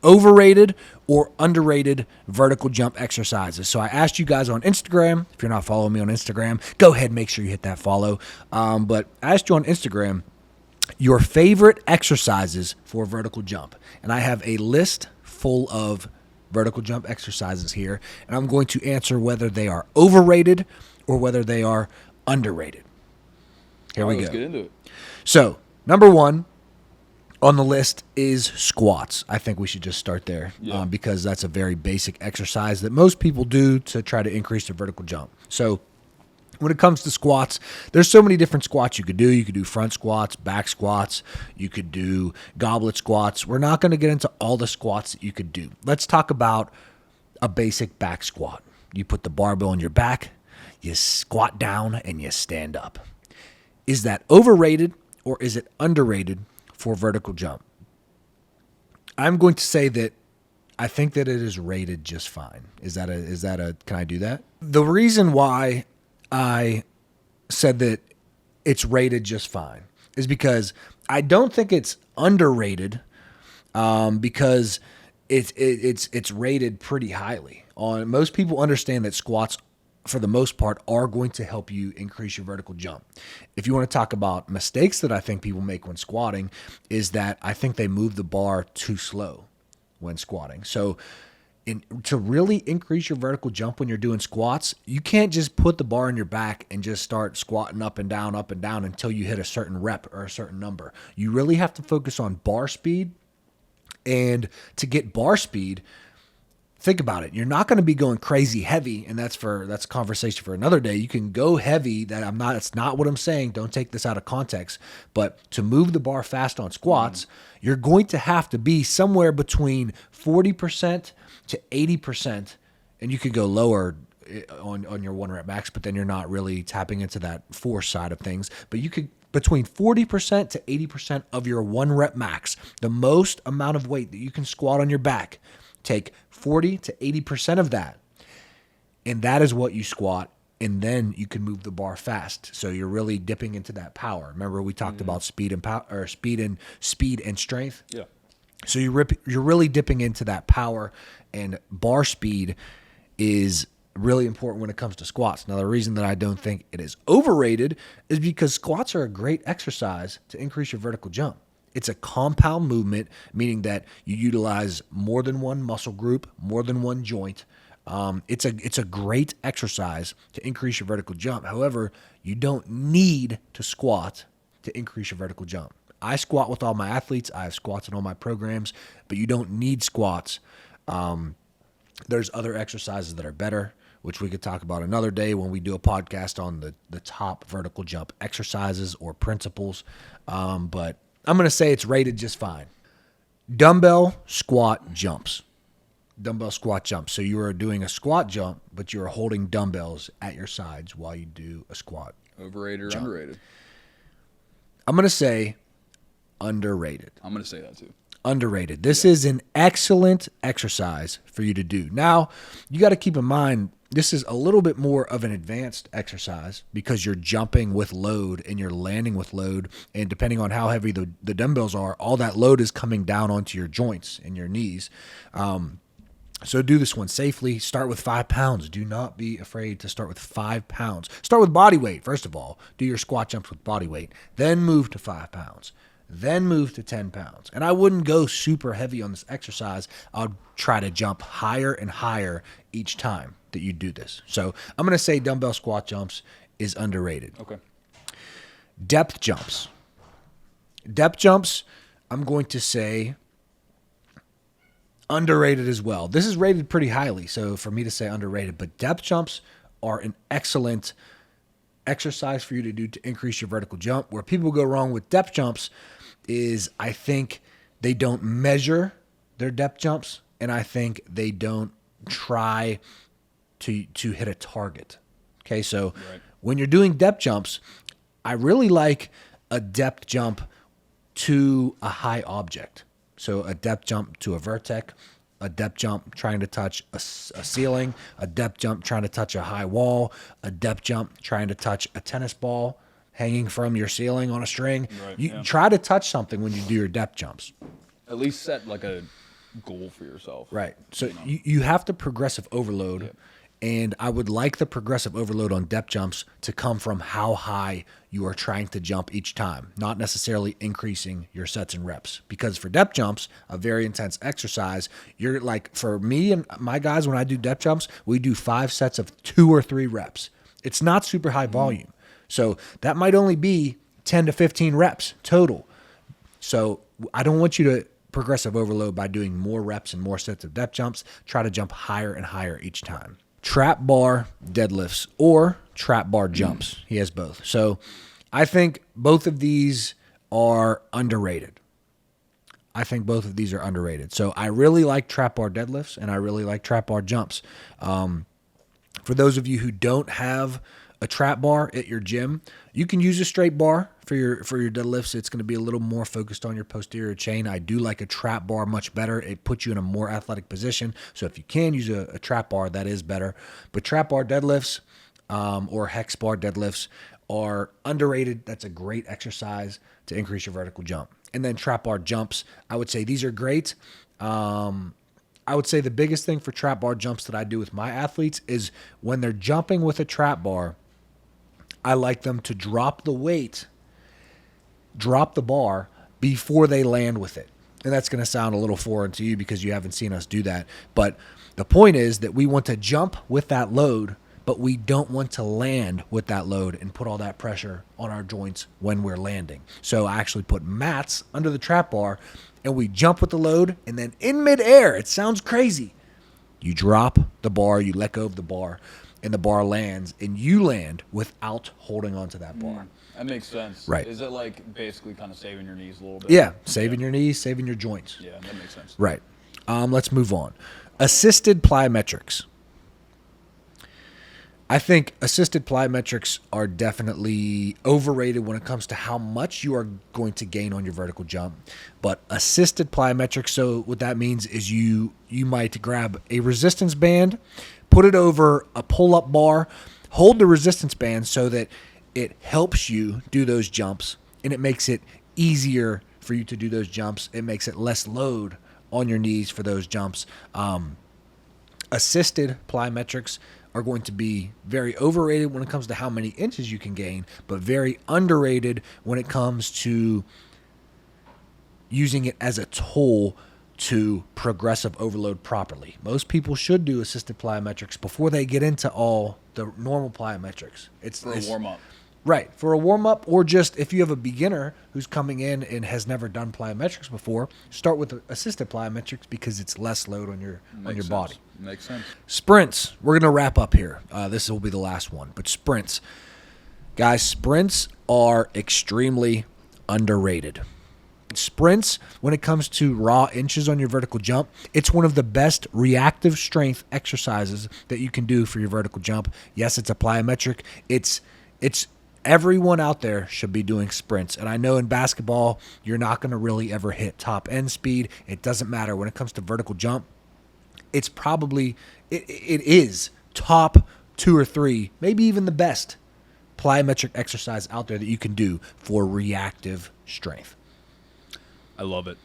overrated or underrated vertical jump exercises. So I asked you guys on Instagram. If you're not following me on Instagram, go ahead and make sure you hit that follow. But I asked you on Instagram your favorite exercises for vertical jump. And I have a list full of vertical jump exercises here. And I'm going to answer whether they are overrated or whether they are underrated. Here we go. Let's get into it. So, number one on the list is squats. I think we should just start there because that's a very basic exercise that most people do to try to increase their vertical jump. So, when it comes to squats, there's so many different squats you could do. You could do front squats, back squats. You could do goblet squats. We're not going to get into all the squats that you could do. Let's talk about a basic back squat. You put the barbell on your back, you squat down, and you stand up. Is that overrated or is it underrated for vertical jump? I'm going to say that I think that it is rated just fine. Can I do that? The reason why I said that it's rated just fine is because I don't think it's underrated because it's rated pretty highly. Most people understand that squats, for the most part, are going to help you increase your vertical jump. If you want to talk about mistakes that I think people make when squatting, is that I think they move the bar too slow when squatting. So to really increase your vertical jump when you're doing squats, you can't just put the bar on your back and just start squatting up and down until you hit a certain rep or a certain number. You really have to focus on bar speed. And to get bar speed, think about it. You're not going to be going crazy heavy, and that's a conversation for another day. You can go heavy. That's not what I'm saying. Don't take this out of context. But to move the bar fast on squats, you're going to have to be somewhere between 40% to 80%, and you could go lower on your 1 rep max, but then you're not really tapping into that force side of things. But you could between 40% to 80% of your 1 rep max, the most amount of weight that you can squat on your back. Take 40 to 80% of that, and that is what you squat, and then you can move the bar fast. So you're really dipping into that power. Remember we talked about speed and power, or speed and strength. Yeah. So you're really dipping into that power, and bar speed is really important when it comes to squats. Now, the reason that I don't think it is overrated is because squats are a great exercise to increase your vertical jump. It's a compound movement, meaning that you utilize more than one muscle group, more than one joint. It's a great exercise to increase your vertical jump. However, you don't need to squat to increase your vertical jump. I squat with all my athletes. I have squats in all my programs, but you don't need squats. There's other exercises that are better, which we could talk about another day when we do a podcast on the top vertical jump exercises or principles. But I'm going to say it's rated just fine. Dumbbell squat jumps. Dumbbell squat jumps. So you are doing a squat jump, but you are holding dumbbells at your sides while you do a squat. Overrated or jump. underrated? I'm going to say underrated. I'm going to say that too. Underrated. This is an excellent exercise for you to do. Now, you got to keep in mind, this is a little bit more of an advanced exercise because you're jumping with load and you're landing with load. And depending on how heavy the dumbbells are, all that load is coming down onto your joints and your knees. So do this one safely. Start with 5 pounds. Do not be afraid to start with 5 pounds. Start with body weight, first of all. Do your squat jumps with body weight. Then move to 5 pounds. Then move to 10 pounds. And I wouldn't go super heavy on this exercise. I'd try to jump higher and higher each time that you do this. So I'm going to say dumbbell squat jumps is underrated. Okay. Depth jumps. Depth jumps, I'm going to say underrated as well. This is rated pretty highly, so for me to say underrated, but depth jumps are an excellent exercise for you to do to increase your vertical jump. Where people go wrong with depth jumps is I think they don't measure their depth jumps, and I think they don't try to hit a target. Okay, so when you're doing depth jumps, I really like a depth jump to a high object. So a depth jump to a vertex, a depth jump trying to touch a ceiling, a depth jump trying to touch a high wall, a depth jump trying to touch a tennis ball hanging from your ceiling on a string. Try to touch something when you do your depth jumps. At least set like a goal for yourself. Right. So you have to progressive overload. Yep. And I would like the progressive overload on depth jumps to come from how high you are trying to jump each time, not necessarily increasing your sets and reps. Because for depth jumps, a very intense exercise, you're like, for me and my guys, when I do depth jumps, we do 5 sets of 2 or 3 reps. It's not super high volume. So that might only be 10 to 15 reps total. So I don't want you to progressive overload by doing more reps and more sets of depth jumps. Try to jump higher and higher each time. Trap bar deadlifts or trap bar jumps. He has both. So I think both of these are underrated. So I really like trap bar deadlifts and I really like trap bar jumps. For those of you who don't have a trap bar at your gym, you can use a straight bar for your deadlifts. It's going to be a little more focused on your posterior chain. I do like a trap bar much better. It puts you in a more athletic position. So if you can use a trap bar, that is better. But trap bar deadlifts or hex bar deadlifts are underrated. That's a great exercise to increase your vertical jump. And then trap bar jumps, I would say these are great. I would say the biggest thing for trap bar jumps that I do with my athletes is when they're jumping with a trap bar, I like them to drop the bar before they land with it. And that's going to sound a little foreign to you because you haven't seen us do that. But the point is that we want to jump with that load, but we don't want to land with that load and put all that pressure on our joints when we're landing. So I actually put mats under the trap bar and we jump with the load, and then in midair, it sounds crazy, you drop the bar, you let go of the bar, and the bar lands, and you land without holding onto that bar. That makes sense. Right. Is it like basically kind of saving your knees a little bit? Yeah, saving your knees, saving your joints. Yeah, that makes sense. Right. Let's move on. Assisted plyometrics. I think assisted plyometrics are definitely overrated when it comes to how much you are going to gain on your vertical jump. But assisted plyometrics, so what that means is you might grab a resistance band, put it over a pull-up bar, hold the resistance band so that it helps you do those jumps, and it makes it easier for you to do those jumps. It makes it less load on your knees for those jumps. Assisted plyometrics are going to be very overrated when it comes to how many inches you can gain, but very underrated when it comes to using it as a tool to progressive overload properly. Most people should do assisted plyometrics before they get into all the normal plyometrics. It's For a warm-up. Right, for a warm-up, or just if you have a beginner who's coming in and has never done plyometrics before, start with assisted plyometrics because it's less load on your body. Makes sense. Sprints. We're going to wrap up here. This will be the last one. But sprints. Guys, sprints are extremely underrated. Sprints, when it comes to raw inches on your vertical jump, it's one of the best reactive strength exercises that you can do for your vertical jump. Yes, it's a plyometric. It's everyone out there should be doing sprints. And I know in basketball, you're not going to really ever hit top end speed. It doesn't matter. When it comes to vertical jump, it's probably, it is top 2 or 3, maybe even the best plyometric exercise out there that you can do for reactive strength. I love it.